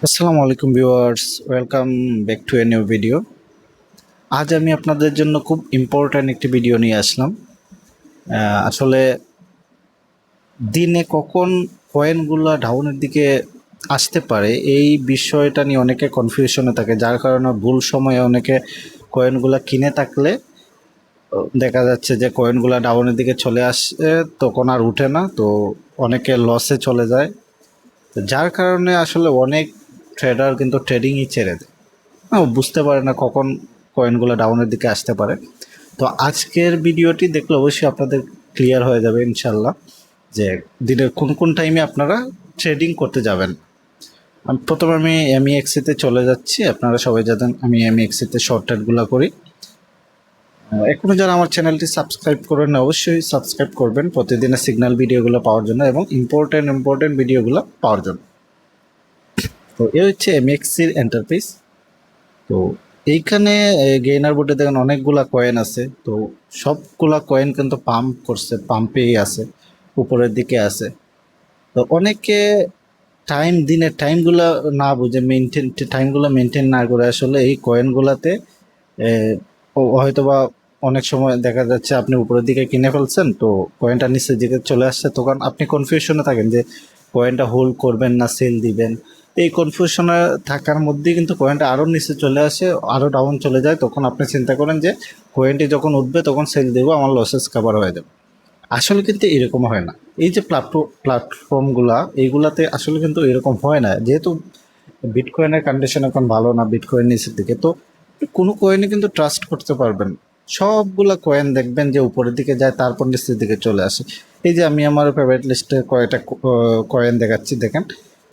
আসসালামু আলাইকুম viewers, welcome back to a new video. আজ আমি আপনাদের জন্য খুব ইম্পর্ট্যান্ট একটি ভিডিও নিয়ে আসলাম। আসলে দিনে কখন কয়েনগুলো ডাউনের দিকে আসতে পারে এই বিষয়টা নিয়ে অনেকে কনফিউশনে থাকে, যার কারণে ভুল সময়ে অনেকে কয়েনগুলো কিনে থাকলে দেখা যাচ্ছে যে কয়েনগুলো ডাউনের দিকে চলে আসে, তখন আর উঠে না, তো অনেকে লসে চলে যায়। যার কারণে আসলে অনেক ট্রেডার কিন্তু ট্রেডিংই ছেড়ে দেয়, বুঝতে পারে না কখন কয়েনগুলো ডাউনের দিকে আসতে পারে। তো আজকের ভিডিওটি দেখলে অবশ্যই আপনাদের ক্লিয়ার হয়ে যাবে ইনশাল্লাহ যে দিনের কোন কোন টাইমে আপনারা ট্রেডিং করতে যাবেন। প্রথমে আমি এমইএক্সিতে চলে যাচ্ছি। আপনারা সবাই জানেন আমি এমইএক্সিতে শর্ট ট্রেডগুলো করি। এখনও যারা আমার চ্যানেলটি সাবস্ক্রাইব করেন অবশ্যই সাবস্ক্রাইব করবেন প্রতিদিনের সিগন্যাল ভিডিওগুলো পাওয়ার জন্য এবং ইম্পর্টেন্ট ভিডিওগুলো পাওয়ার জন্য। তো এ হচ্ছে এমইএক্সির এন্টারপ্রাইজ। তো এইখানে গেইনার বোর্ডে দেখেন অনেকগুলা কয়েন আছে। তো সবগুলা কয়েন কিন্তু পাম্প করছে, পাম্পেই আছে, উপরের দিকে আছে। তো অনেকে দিনের টাইমগুলো না বুঝে টাইমগুলো মেনটেন না করে আসলে এই কয়েনগুলাতে হয়তোবা অনেক সময় দেখা যাচ্ছে আপনি উপরের দিকে কিনে ফেলছেন, তো কয়েনটা নিচের দিকে চলে আসছে, তখন আপনি কনফিউশনে থাকেন যে কয়েনটা হোল্ড করবেন না সেল দিবেন। এই কনফিউশনে থাকার মধ্যেই কিন্তু কয়েনটা আরও নিচে চলে আসে, আরও ডাউন চলে যায়। তখন আপনি চিন্তা করেন যে কয়েনটি যখন উঠবে তখন সেল দেবো, আমার লসেস কভার হয়ে যাবে। আসলে কিন্তু এরকম হয় না। এই যে প্ল্যাটফর্মগুলা, এইগুলাতে আসলে কিন্তু এরকম হয় না, যেহেতু বিটকয়েনের কন্ডিশন এখন ভালো না, বিটকয়েন নিচের দিকে। তো কোনো কয়েনে কিন্তু ট্রাস্ট করতে পারবেন। সবগুলা কয়েন দেখবেন যে উপরের দিকে যায়, তারপর নিচের দিকে চলে আসে। এই যে আমি আমার ফেভারিট লিস্টে কয়েকটা কয়েন দেখাচ্ছি, দেখেন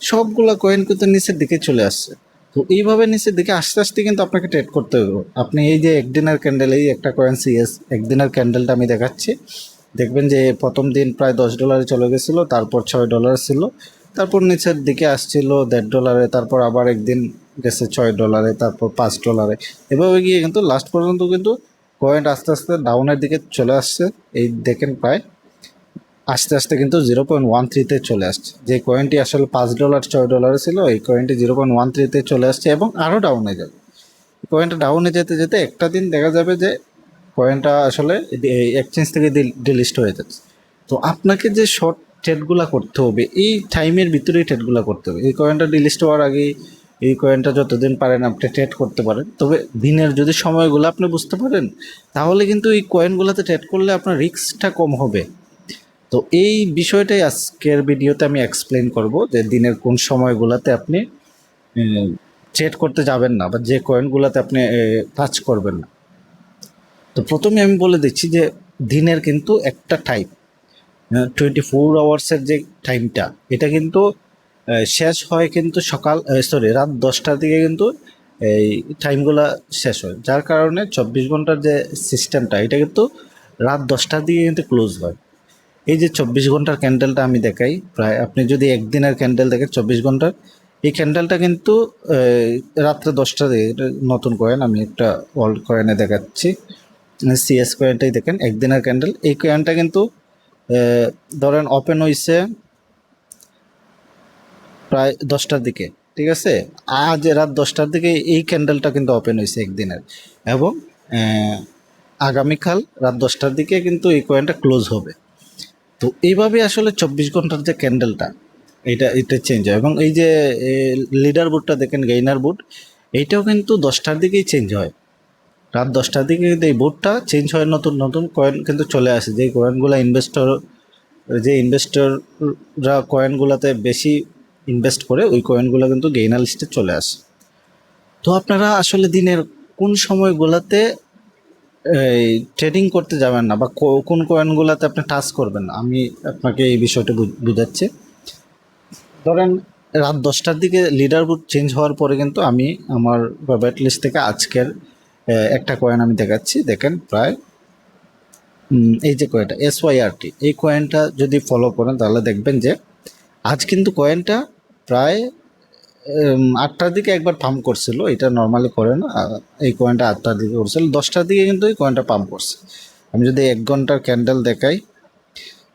সবগুলা কয়েন কিন্তু নিচের দিকে চলে আসছে। তো এইভাবে নিচের দিকে আস্তে আস্তে কিন্তু আপনাকে ট্রেড করতে হবে। আপনি এই যে একদিনের ক্যান্ডেল, এই একটা কয়েন সিএস একদিনের ক্যান্ডেলটা আমি দেখাচ্ছি, দেখবেন যে প্রথম দিন প্রায় $10 চলে গেছিলো, তারপর $6 ছিল, তারপর নিচের দিকে আসছিল $1.5, তারপর আবার একদিন গেছে $6, তারপর $5। এভাবে গিয়ে কিন্তু লাস্ট পর্যন্ত কিন্তু কয়েন আস্তে আস্তে ডাউনের দিকে চলে আসছে। এই দেখেন প্রায় আস্তে আস্তে কিন্তু 0.13-তে চলে আসছে। যে কয়েনটি আসলে $5 $6 ছিল, এই কয়েনটি 0.13-তে চলে আসছে এবং আরও ডাউনে যাবে। কয়েনটা ডাউনে যেতে যেতে একটা দিন দেখা যাবে যে কয়েনটা আসলে এক্সচেঞ্জ থেকে ডিলিস্ট হয়ে যাচ্ছে। তো আপনাকে যে শর্ট ট্রেডগুলো করতে হবে, এই টাইমের ভিতরেই ট্রেডগুলো করতে হবে। এই কয়েনটা ডিলিস্ট হওয়ার আগেই এই কয়েনটা যতদিন পারেন আপনি ট্রেড করতে পারেন। তবে দিনের যদি সময়গুলো আপনি বুঝতে পারেন, তাহলে কিন্তু এই কয়েনগুলোতে ট্রেড করলে আপনার রিস্কটা কম হবে। তো এই বিষয়টাই আজকের ভিডিওতে আমি এক্সপ্লেন করব যে দিনের কোন সময়গুলোতে আপনি ট্রেড করতে যাবেন না, বা যে কয়েনগুলোতে আপনি টাচ করবেন না। তো প্রথমে আমি বলে দিচ্ছি যে দিনের কিন্তু একটা টাইম, 24 আওয়ার্সের যে টাইমটা, এটা কিন্তু শেষ হয় কিন্তু রাত 10টার দিকে কিন্তু এই টাইমগুলো শেষ হয়। যার কারণে 24 ঘন্টার যে সিস্টেমটা, এটা কিন্তু রাত 10টার দিকে কিন্তু ক্লোজ হয়। এই যে 24 ঘন্টার ক্যান্ডেলটা আমি দেখাই, প্রায় আপনি যদি একদিনের ক্যান্ডেল দেখেন 24 ঘন্টার, এই ক্যান্ডেলটা কিন্তু রাত্রে 10টা দিকে, এটা নতুন কয়েন, আমি একটা ওল্ড কয়েনে দেখাচ্ছি। সিএস কয়েনটাই দেখেন, একদিনের ক্যান্ডেল। এই কয়েনটা কিন্তু ধরেন ওপেন হয়েছে প্রায় 10টার দিকে, ঠিক আছে? আজ রাত 10টার দিকে এই ক্যান্ডেলটা কিন্তু ওপেন হয়েছে একদিনের, এবং আগামীকাল রাত 10টার দিকে কিন্তু এই কয়েনটা ক্লোজ হবে। তো এইভাবে আসলে 24 ঘন্টার যে ক্যান্ডেলটা, এটা চেঞ্জ হয়। এবং এই যে লিডার বোর্ডটা দেখেন, গেইনার বোর্ড, এইটাও কিন্তু 10টার দিকেই চেঞ্জ হয়। রাত 10টার দিকে কিন্তু এই বোর্ডটা চেঞ্জ হয়, নতুন নতুন কয়েন কিন্তু চলে আসে। যেই কয়েনগুলো ইনভেস্টররা কয়েনগুলোতে বেশি ইনভেস্ট করে, ওই কয়েনগুলো কিন্তু গেইনার লিস্টে চলে আসে। তো আপনারা আসলে দিনের কোন সময়গুলোতে এই ট্রেডিং করতে যাবেন না, বা কোন কয়েনগুলোতে আপনি টাচ করবেন না, আমি আপনাকে এই বিষয়টা বুঝাচ্ছি। ধরেন রাত 10টার দিকে লিডার বোর্ড চেঞ্জ হওয়ার পরে কিন্তু আমি আমার ফেভারিট লিস্ট থেকে আজকের একটা কয়েন আমি দেখাচ্ছি, দেখেন প্রায় এই যে কয়েনটা SYRT, এই কয়েনটা যদি ফলো করেন তাহলে দেখবেন যে আজ কিন্তু কয়েনটা প্রায় 8টার দিকে একবার পাম্প করছিল। এটা নর্মালি করে না, এই কয়েনটা 8টার দিকে করছিল, 10টার দিকে কিন্তু এই কয়েনটা পাম্প করছে। আমি যদি 1 ঘন্টার ক্যান্ডেল দেখাই,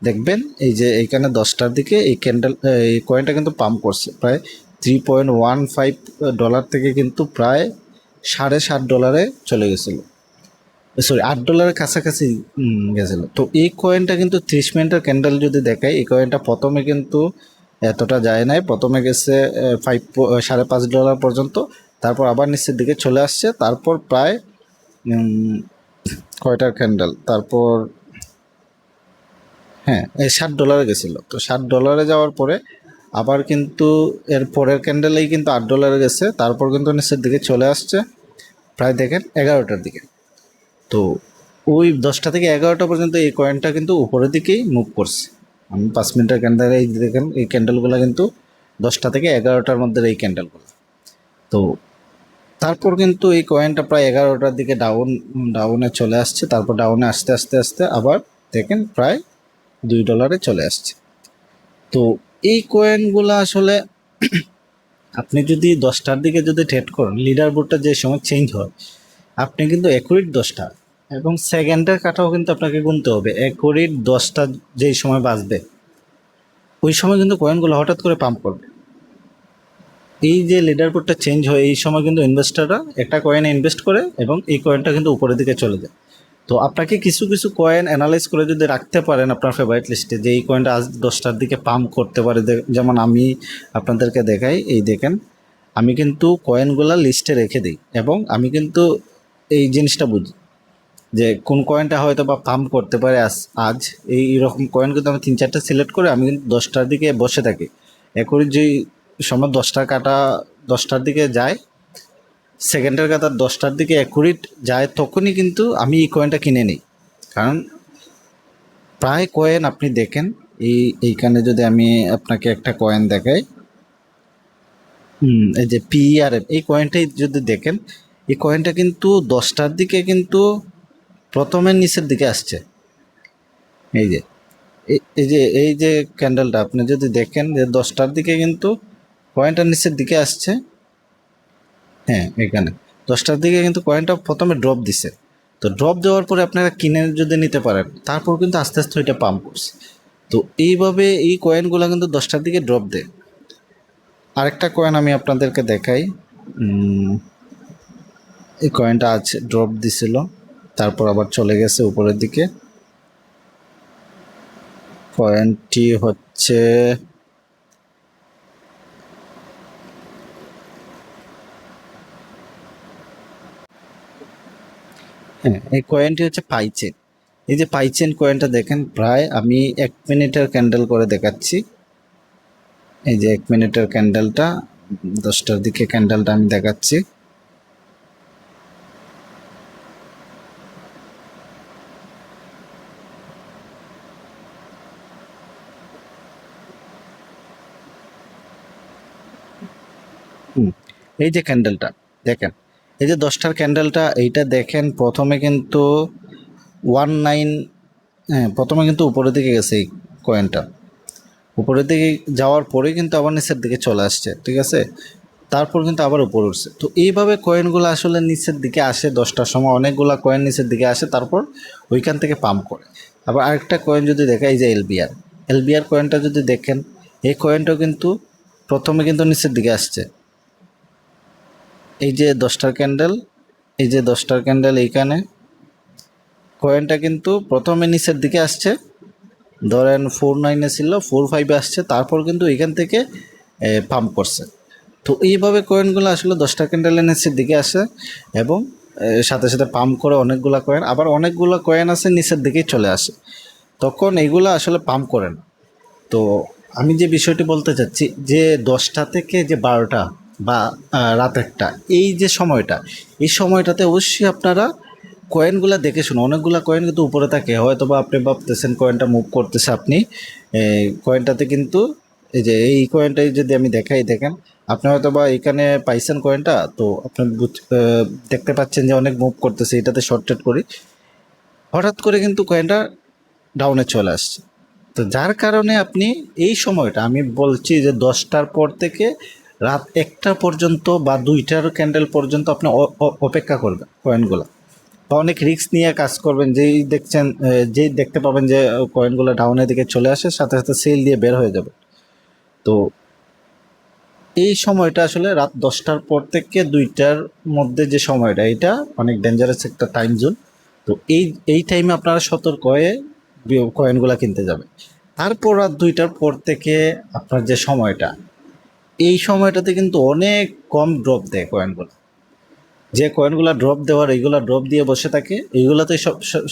দেখবেন এই যে এইখানে 10টার দিকে এই কয়েনটা কিন্তু পাম্প করছে প্রায় $3.15 থেকে কিন্তু প্রায় $7.5 চলে গেছিলো, সরি $8 কাছাকাছি গেছিলো। তো এই কয়েনটা কিন্তু 30 মিনিটের ক্যান্ডেল যদি দেখায়, এই কয়েনটা প্রথমে কিন্তু এতটা যায় নাই, প্রথমে গেছে $5.5 পর্যন্ত, তারপর আবার নিচের দিকে চলে আসছে, তারপর প্রায় কয়টার ক্যান্ডেল, তারপর হ্যাঁ এই $7 গেছিলো। তো $7 যাওয়ার পরে আবার কিন্তু এর পরের ক্যান্ডেলেই কিন্তু $8 গেছে, তারপর কিন্তু নিচের দিকে চলে আসছে প্রায় দেখেন 11টার দিকে। তো ওই 10টা থেকে 11টা পর্যন্ত এই কয়েনটা কিন্তু উপরের দিকেই মুভ করছে। আমি 5 মিনিটের ক্যান্ডেল, এই দেখেন এই ক্যান্ডেলগুলো কিন্তু 10টা থেকে 11টার মধ্যে এই ক্যান্ডেলগুলো। তো তারপর কিন্তু এই কয়েনটা প্রায় 11টার দিকে ডাউনে চলে আসছে, তারপর ডাউনে আস্তে আস্তে আস্তে আবার দেখেন প্রায় $2 চলে আসছে। তো এই কয়েনগুলো আসলে আপনি যদি 10টার দিকে যদি ট্রেড করেন, লিডার বোর্ডটা যে সময় চেঞ্জ হয়, আপনি কিন্তু অ্যাকুরেট 10টা এবং সেকেন্ডের কাটাও কিন্তু আপনাকে গুনতে হবে। অ্যাকুরেট 10টা যেই সময় বাজবে ওই সময় কিন্তু কয়েনগুলো হঠাৎ করে পাম্প করবে। এই যে লিডার বোর্ডটা চেঞ্জ হয়, এই সময় কিন্তু ইনভেস্টাররা একটা কয়েনে ইনভেস্ট করে এবং এই কয়েনটা কিন্তু উপরের দিকে চলে যায়। তো আপনাকে কিছু কিছু কয়েন অ্যানালাইজ করে যদি রাখতে পারেন আপনার ফেভারিট লিস্টে, যে এই কয়েনটা আজ 10টার দিকে পাম্প করতে পারে, যেমন আমি আপনাদেরকে দেখাই, এই দেখেন আমি কিন্তু কয়েনগুলো লিস্টে রেখে দিই এবং আমি কিন্তু এই জিনিসটা বুঝি যে কোন কয়েনটা হয়তো বা পাম্প করতে পারে আজ এইরকম কয়েন কিন্তু আমি 3-4টা সিলেক্ট করে আমি কিন্তু 10টার দিকে বসে থাকি। একই যেই সময় 10টার দিকে যায়, সেকেন্ডের কাতার 10টার দিকে অ্যাকুরেট যায়, তখনই কিন্তু আমি এই কয়েনটা কিনে নিই। কারণ প্রায় কয়েন আপনি দেখেন, এইখানে যদি আমি আপনাকে একটা কয়েন দেখাই, এই যে PERM, এই কয়েনটাই যদি দেখেন, এই কয়েনটা কিন্তু 10টার দিকে কিন্তু প্রথমের নিচের দিকে আসছে। এই যে এই যে ক্যান্ডেলটা আপনি যদি দেখেন যে 10টার দিকে কিন্তু কয়েনটা নিচের দিকে আসছে, হ্যাঁ এখানে 10টার দিকে কিন্তু কয়েনটা প্রথমে ড্রপ দিছে। তো ড্রপ দেওয়ার পরে আপনারা কিনে যদি নিতে পারেন, তারপর কিন্তু আস্তে আস্তে ওইটা পাম্প করছে। তো এইভাবে এই কয়েনগুলো কিন্তু 10টার দিকে ড্রপ দেয়। আরেকটা কয়েন আমি আপনাদেরকে দেখাই, এই কয়েনটা আজ ড্রপ দিছিল, তারপর আবার চলে গেছে উপরের দিকে। কয়েনটি হচ্ছে হ্যাঁ, এই কয়েনটি হচ্ছে পাইচেন। এই যে পাইচেন কয়েনটা দেখেন, প্রায় আমি 1 মিনিটের ক্যান্ডেল করে দেখাচ্ছি। এই যে 1 মিনিটের ক্যান্ডেলটা, 10টার দিকে ক্যান্ডেলটা আমি দেখাচ্ছি। এই যে ক্যান্ডেলটা দেখেন, এই যে 10টার ক্যান্ডেলটা, এইটা দেখেন প্রথমে কিন্তু 19, হ্যাঁ প্রথমে কিন্তু উপরের দিকে গেছে এই কয়েনটা, উপরের দিকে যাওয়ার পরে কিন্তু আবার নিচের দিকে চলে আসছে, ঠিক আছে, তারপর কিন্তু আবার উপরে উঠছে। তো এইভাবে কয়েনগুলো আসলে নিচের দিকে আসে, 10টার সময় অনেকগুলো কয়েন নিচের দিকে আসে, তারপর ওইখান থেকে পাম্প করে। আবার আরেকটা কয়েন যদি দেখা, এই যে এলবিআর কয়েনটা যদি দেখেন, এই কয়েনটাও কিন্তু প্রথমে কিন্তু নিচের দিকে আসছে। এই যে 10টার ক্যান্ডেল, এই যে 10টার ক্যান্ডেল, এইখানে কয়েনটা কিন্তু প্রথমে নিচের দিকে আসছে, ধরেন 4.9 ছিল, 4.5 আসছে, তারপর কিন্তু এখান থেকে পাম্প করছে। তো এইভাবে কয়েনগুলো আসলে 10টা ক্যান্ডেলের নিচের দিকে আসে এবং সাথে সাথে পাম্প করে অনেকগুলো কয়েন, আবার অনেকগুলো কয়েন আছে নিচের দিকেই চলে আসে, তখন এইগুলো আসলে পাম্প করেন। তো আমি যে বিষয়টি বলতে চাচ্ছি, যে 10টা থেকে যে 12টা বা রাত 1টা, এই যে সময়টা, এই সময়টাতে অবশ্যই আপনারা কয়েনগুলো দেখে শুনে, অনেকগুলো কয়েন কিন্তু উপরে থাকে, হয়তো বা আপনি ভাবতেছেন কয়েনটা মুভ করতেছে, আপনি কয়েনটাতে কিন্তু এই যে এই কয়েনটাই যদি আমি দেখাই, দেখেন আপনি হয়তো বা এখানে পাইছেন কয়েনটা, তো আপনি দেখতে পাচ্ছেন যে অনেক মুভ করতেছে, এটাতে শর্ট ট্রেড করি, হঠাৎ করে কিন্তু কয়েনটা ডাউনে চলে আসছে। তো যার কারণে আপনি এই সময়টা আমি বলছি যে 10টার পর থেকে রাত 1টা পর্যন্ত বা 2টার ক্যান্ডেল পর্যন্ত আপনি অপেক্ষা করবেন কয়েনগুলো, বা অনেক রিস্ক নিয়ে কাজ করবেন। যেই দেখতে পাবেন যে কয়েনগুলো ডাউনের দিকে চলে আসে, সাথে সাথে সেল দিয়ে বের হয়ে যাবে। তো এই সময়টা আসলে রাত 10টার পর থেকে 2টার মধ্যে যে সময়টা, এটা অনেক ডেঞ্জারাস একটা টাইম জোন। তো এই টাইমে আপনারা সতর্ক হয়ে কয়েনগুলো কিনতে যাবেন। তারপর রাত 2টার পর থেকে আপনার যে সময়টা, এই সময়টাতে কিন্তু অনেক কম ড্রপ দেয় কয়েনগুলো। যে কয়েনগুলো ড্রপ দেওয়ার, এইগুলো ড্রপ দিয়ে বসে থাকে, এইগুলোতে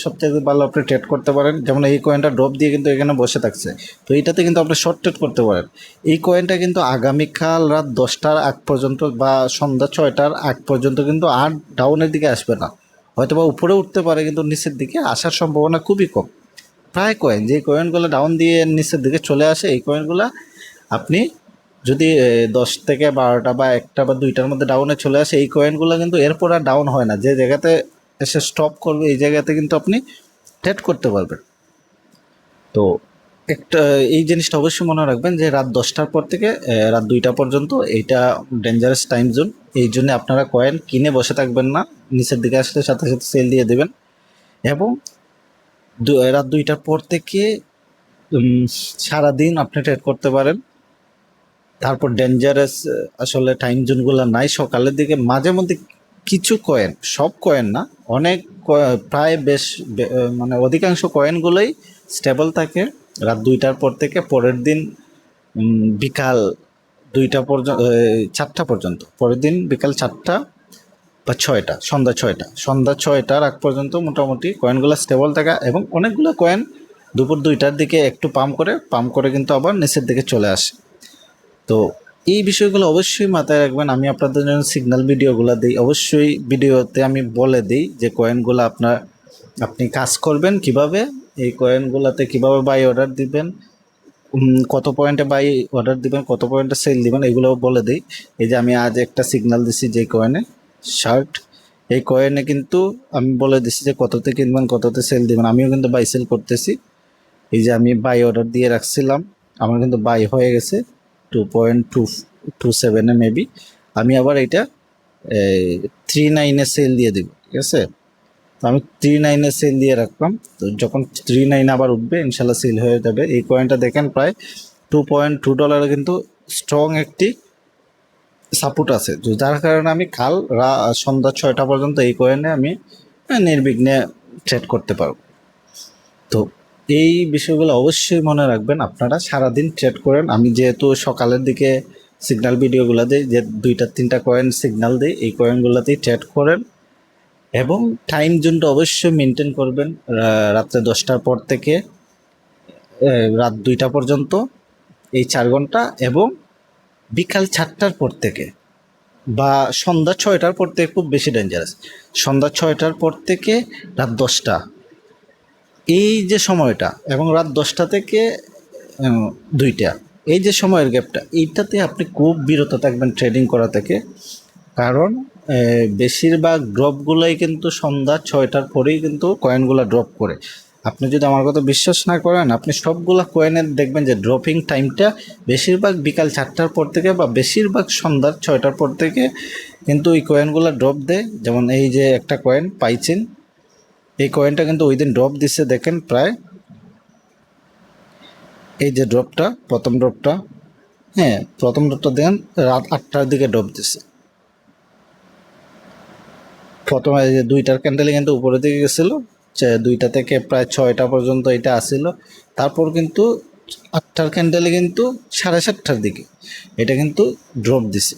সবচেয়ে ভালো আপনি ট্রেড করতে পারেন। যেমন এই কয়েনটা ড্রপ দিয়ে কিন্তু এখানে বসে থাকছে, তো এইটাতে কিন্তু আপনি শর্ট ট্রেড করতে পারেন। এই কয়েনটা কিন্তু আগামীকাল রাত 10টার আগ পর্যন্ত বা সন্ধ্যা 6টার আগ পর্যন্ত কিন্তু আর ডাউনের দিকে আসবে না। হয়তো বা উপরে উঠতে পারে, কিন্তু নিচের দিকে আসার সম্ভাবনা খুবই কম। প্রায় কয়েন, যে কয়েনগুলো ডাউন দিয়ে নিচের দিকে চলে আসে, এই কয়েনগুলো আপনি যদি 10 থেকে 12টা বা 1টা বা 2টার মধ্যে ডাউনে চলে আসে, এই কয়েনগুলো কিন্তু এরপর আর ডাউন হয় না। যে জায়গাতে এসে স্টপ করবে, এই জায়গাতে কিন্তু আপনি ট্রেড করতে পারবেন। তো একটা এই জিনিসটা অবশ্যই মনে রাখবেন যে রাত 10টার পর থেকে রাত 2টা পর্যন্ত এইটা ডেঞ্জারাস টাইম জোন। এই জন্য আপনারা কয়েন কিনে বসে থাকবেন না, নিচের দিকে আসলে সাথে সাথে সেল দিয়ে দেবেন। এবং রাত 2টার পর থেকে সারাদিন আপনি ট্রেড করতে পারেন। তারপর ডেঞ্জারাস আসলে টাইম জোনগুলো নাই। সকালের দিকে মাঝে মধ্যে কিছু কয়েন, সব কয়েন না, অনেক প্রায় মানে অধিকাংশ কয়েনগুলোই স্টেবল থাকে রাত 2টার পর থেকে পরের দিন বিকাল 2টা পর্যন্ত, 4টা পর্যন্ত। পরের দিন বিকাল 4টা বা 6টা, সন্ধ্যা 6টার আগ পর্যন্ত মোটামুটি কয়েনগুলো স্টেবল থাকা। এবং অনেকগুলো কয়েন দুপুর 2টার দিকে একটু পাম্প করে কিন্তু আবার নিচের দিকে চলে আসে। তো এই বিষয়গুলো অবশ্যই মাথায় রাখবেন। আমি আপনাদের জন্য সিগন্যাল ভিডিওগুলো দিই, অবশ্যই ভিডিওতে আমি বলে দিই যে কয়েনগুলো আপনি কাজ করবেন কিভাবে, এই কয়েনগুলোতে কিভাবে বাই অর্ডার দিবেন, কত পয়েন্টে বাই অর্ডার দিবেন, কত পয়েন্টে সেল দিবেন, এগুলো বলে দিই। এই যে আমি আজ একটা সিগন্যাল দিছি যে কয়েনে শার্ট, এই কয়েনে কিন্তু আমি বলে দিছি যে কততে কিনবেন, কততে সেল দিবেন। আমিও কিন্তু বাই সেল করতেছি। এই যে আমি বাই অর্ডার দিয়ে রাখছিলাম, আমার কিন্তু বাই হয়ে গেছে 2.227 মেবি। আমি আবার এটা 3.9 সেল দিয়ে দেব, ঠিক আছে। তো আমি 3.9 সেল দিয়ে রাখলাম। তো যখন 3.9 আবার উঠবে ইনশাল্লাহ সেল হয়ে যাবে। এই কয়েনটা দেখেন প্রায় $2.2 কিন্তু স্ট্রং একটি সাপোর্ট আছে, তো যার কারণে আমি কাল সন্ধ্যা 6টা পর্যন্ত এই কয়েনে আমি নির্বিঘ্নে ট্রেড করতে পারবো। তো এই বিষয়গুলো অবশ্যই মনে রাখবেন, আপনারা সারাদিন ট্রেড করেন। আমি যেহেতু সকালের দিকে সিগন্যাল ভিডিওগুলো দিই, যে 2-3টা কয়েন সিগন্যাল দিই, এই কয়েনগুলোতেই ট্রেড করেন। এবং টাইম জোনটা অবশ্যই মেনটেন করবেন, রাত্রে 10টার পর থেকে রাত 2টা পর্যন্ত এই 4 ঘন্টা, এবং বিকাল 4টার পর থেকে বা সন্ধ্যা 6টার পর থেকে খুব বেশি ডেঞ্জারাস, সন্ধ্যা 6টার পর থেকে রাত 10টা, এই যে সময়টা, এবং রাত 10টা থেকে 2টা, এই যে সময়ের গ্যাপটা, এইটাতে আপনি খুব বিরত থাকবেন ট্রেডিং করা থেকে। কারণ বেশিরভাগ ড্রপগুলোই কিন্তু সন্ধ্যা 6টার পরেই কিন্তু কয়েনগুলো ড্রপ করে। আপনি যদি আমার কথা বিশ্বাস না করেন, আপনি সবগুলো কয়েনের দেখবেন যে ড্রপিং টাইমটা বেশিরভাগ বিকাল 4টার পর থেকে বা বেশিরভাগ সন্ধ্যা 6টার পর থেকে কিন্তু ওই কয়েনগুলো ড্রপ দেয়। যেমন এই যে একটা কয়েন পাইছেন, এই কয়েনটা কিন্তু ওই দিন ড্রপ দিচ্ছে, দেখেন প্রায় এই যে ড্রপটা, প্রথম ড্রপটা, হ্যাঁ প্রথম ড্রপটা দেখেন রাত 8টার দিকে ড্রপ দিচ্ছে। প্রথমে যে 2টার ক্যান্ডেলে কিন্তু উপরের দিকে গেছিলো, 2টা থেকে প্রায় 6টা পর্যন্ত এটা আসছিল। তারপর কিন্তু 8টার ক্যান্ডেলে কিন্তু 7:30টার দিকে এটা কিন্তু ড্রপ দিছে।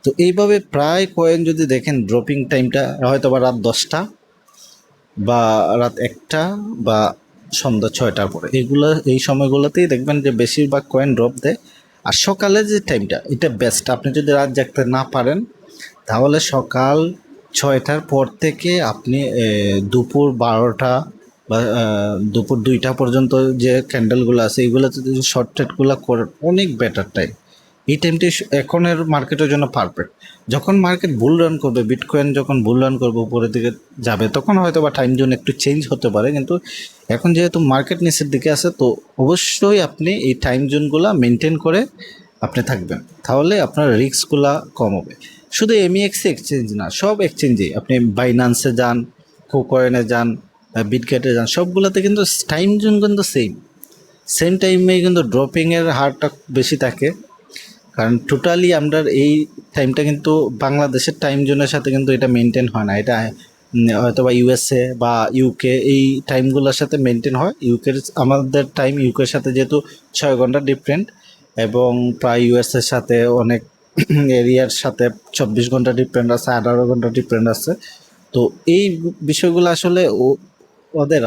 তো এইভাবে প্রায় কয়েন যদি দেখেন ড্রপিং টাইমটা হয়তো বা রাত 10টা বা রাত 1টা বা সন্ধ্যা 6টার পরে, এই সময়গুলোতেই দেখবেন যে বেশিরভাগ কয়েন ড্রপ দেয়। আর সকালে যে টাইমটা, এটা বেস্ট। আপনি যদি রাত জাগতে না পারেন, তাহলে সকাল 6টার পর থেকে আপনি দুপুর 12টা বা দুপুর 2টা পর্যন্ত যে ক্যান্ডেলগুলো আছে, এইগুলোতে যদি শর্ট ট্রেডগুলো করেন, অনেক বেটার টাইম। এই টাইমটি এখনের মার্কেটের জন্য পারফেক্ট। যখন মার্কেট বুল রান করবে, বিটকয়েন যখন বুল রান করবে, উপরের দিকে যাবে, তখন হয়তো বা টাইম জোন একটু চেঞ্জ হতে পারে। কিন্তু এখন যেহেতু মার্কেট নিচের দিকে আছে, তো অবশ্যই আপনি এই টাইম জোনগুলো মেনটেন করে আপনি থাকবেন, তাহলে আপনার রিস্কগুলা কম হবে। শুধু এমইএক্স এক্সচেঞ্জ না, সব এক্সচেঞ্জে আপনি বাইন্যান্সে যান, কুকয়েনে যান, বিটগেটে যান, সবগুলোতে কিন্তু টাইম জোন কিন্তু সেম টাইমেই কিন্তু ড্রপিংয়ের হারটা বেশি থাকে। কারণ টোটালি আমরা এই টাইমটা কিন্তু বাংলাদেশের টাইম জোনের সাথে কিন্তু এটা মেনটেন হয় না, এটা হয়তো বা ইউএসএ বা ইউকে এই টাইমগুলোর সাথে মেনটেন হয়। ইউকের আমাদের টাইম ইউকের সাথে যেহেতু 6 ঘন্টা ডিফারেন্ট, এবং প্রায় ইউএসএর সাথে অনেক এরিয়ার সাথে 24 ঘন্টা ডিফারেন্ট আছে, 18 ঘন্টা ডিফারেন্ট আছে। তো এই বিষয়গুলো আসলে ওদের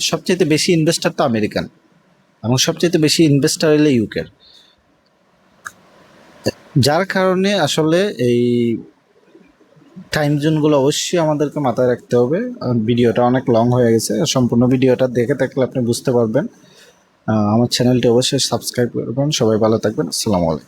সবচেয়ে বেশি ইনভেস্টার তো আমেরিকান, এবং সবচেয়ে বেশি ইনভেস্টার হলে ইউকের, যার কারণে আসলে এই টাইম জোনগুলো অবশ্যই আমাদেরকে মাথায় রাখতে হবে। ভিডিওটা অনেক লং হয়ে গেছে, সম্পূর্ণ ভিডিওটা দেখে থাকলে আপনি বুঝতে পারবেন। আমার চ্যানেলটি অবশ্যই সাবস্ক্রাইব করবেন। সবাই ভালো থাকবেন। আসসালামু আলাইকুম।